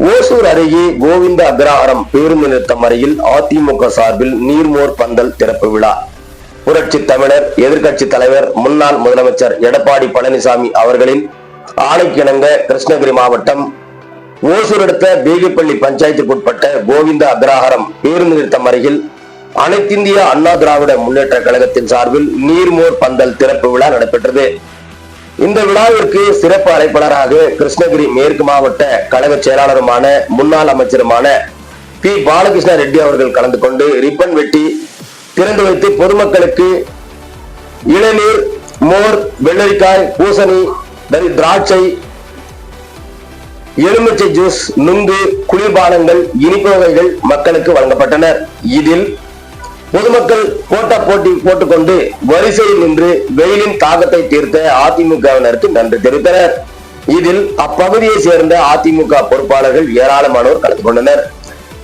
ஓசூர் அருகே கோவிந்த அக்ரஹாரம் பேருந்து நிறுத்தம் அருகில் அதிமுக சார்பில் நீர்மோர் பந்தல் திறப்பு விழா. புரட்சி தமிழர் எதிர்கட்சி தலைவர் முன்னாள் முதலமைச்சர் எடப்பாடி பழனிசாமி அவர்களின் ஆணைக்கிணங்க கிருஷ்ணகிரி மாவட்டம் ஓசூர் அடுத்த பேகிப்பள்ளி பஞ்சாயத்துக்குட்பட்ட கோவிந்த அக்ரஹாரம் பேருந்து நிறுத்தம் அருகில் அனைத்திந்திய அண்ணா திராவிட முன்னேற்ற கழகத்தின் சார்பில் நீர்மோர் பந்தல் திறப்பு விழா நடைபெற்றது. இந்த விழாவிற்கு சிறப்பு அழைப்பாளராக கிருஷ்ணகிரி மேற்கு மாவட்ட கழக செயலாளருமான முன்னாள் அமைச்சருமான பி பாலகிருஷ்ண ரெட்டி அவர்கள் கலந்து கொண்டு ரிப்பன் வெட்டி திறந்து வைத்து பொதுமக்களுக்கு இளநீர், மோர், வெள்ளரிக்காய், பூசணி, திராட்சை, எலுமிச்சை ஜூஸ், நுங்கு, குளிர்பானங்கள், இனிப்பு வகைகள் மக்களுக்கு வழங்கப்பட்டனர். இதில் பொதுமக்கள் போட்டா போட்டி போட்டுக்கொண்டு வரிசையில் நின்று வெயிலின் தாக்கத்தை தீர்த்த அதிமுகவினருக்கு நன்றி தெரிவித்தனர். இதில் அப்பகுதியை சேர்ந்த அதிமுக பொறுப்பாளர்கள் ஏராளமானோர் கலந்து கொண்டனர்.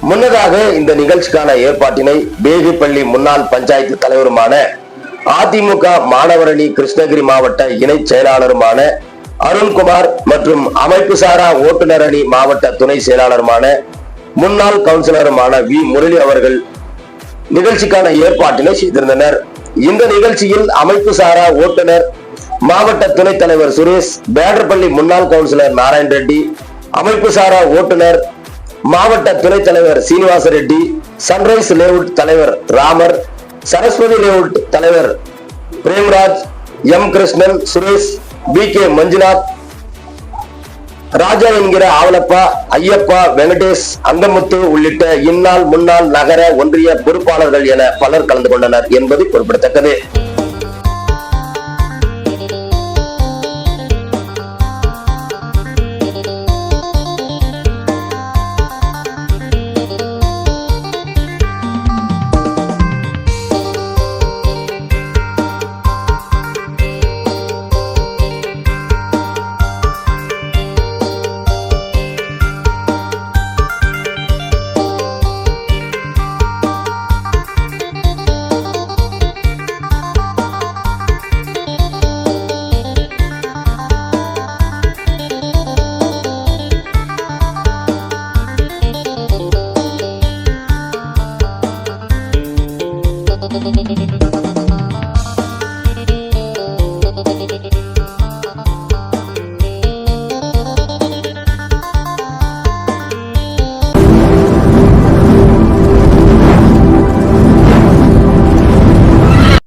முன்னதாக இந்த நிகழ்ச்சிக்கான ஏற்பாட்டினை பேகிப்பள்ளி முன்னாள் பஞ்சாயத்து தலைவருமான அதிமுக மாணவரணி கிருஷ்ணகிரி மாவட்ட இணை செயலாளருமான அருண்குமார் மற்றும் அமைப்பு சாரா ஓட்டுநர் அணி மாவட்ட துணை செயலாளருமான முன்னாள் கவுன்சிலருமான வி முரளி அவர்கள் நிகழ்ச்சிக்கான ஏற்பாட்டினை செய்திருந்தனர். இந்த நிகழ்ச்சியில் அமைப்பு சாரா ஓட்டுநர் மாவட்ட துணைத் தலைவர் சுரேஷ், பேடர்பள்ளி முன்னாள் கவுன்சிலர் நாராயண ரெட்டி, அமைப்பு சாரா ஓட்டுநர் மாவட்ட துணைத் தலைவர் சீனிவாச ரெட்டி, சன்ரைஸ் லேஅவுட் தலைவர் ராமர், சரஸ்வதி லேஅவுட் தலைவர் Premraj, M Krishnan, Suresh, P K Manjunath, Raja என்கிற ஆவலப்பா, ஐயப்பா, வெங்கடேஷ், அங்கமுத்து உள்ளிட்ட இந்நாள் முன்னாள் நகர ஒன்றிய பொறுப்பாளர்கள் என பலர் கலந்து கொண்டனர் என்பது குறிப்பிடத்தக்கது. Thank you.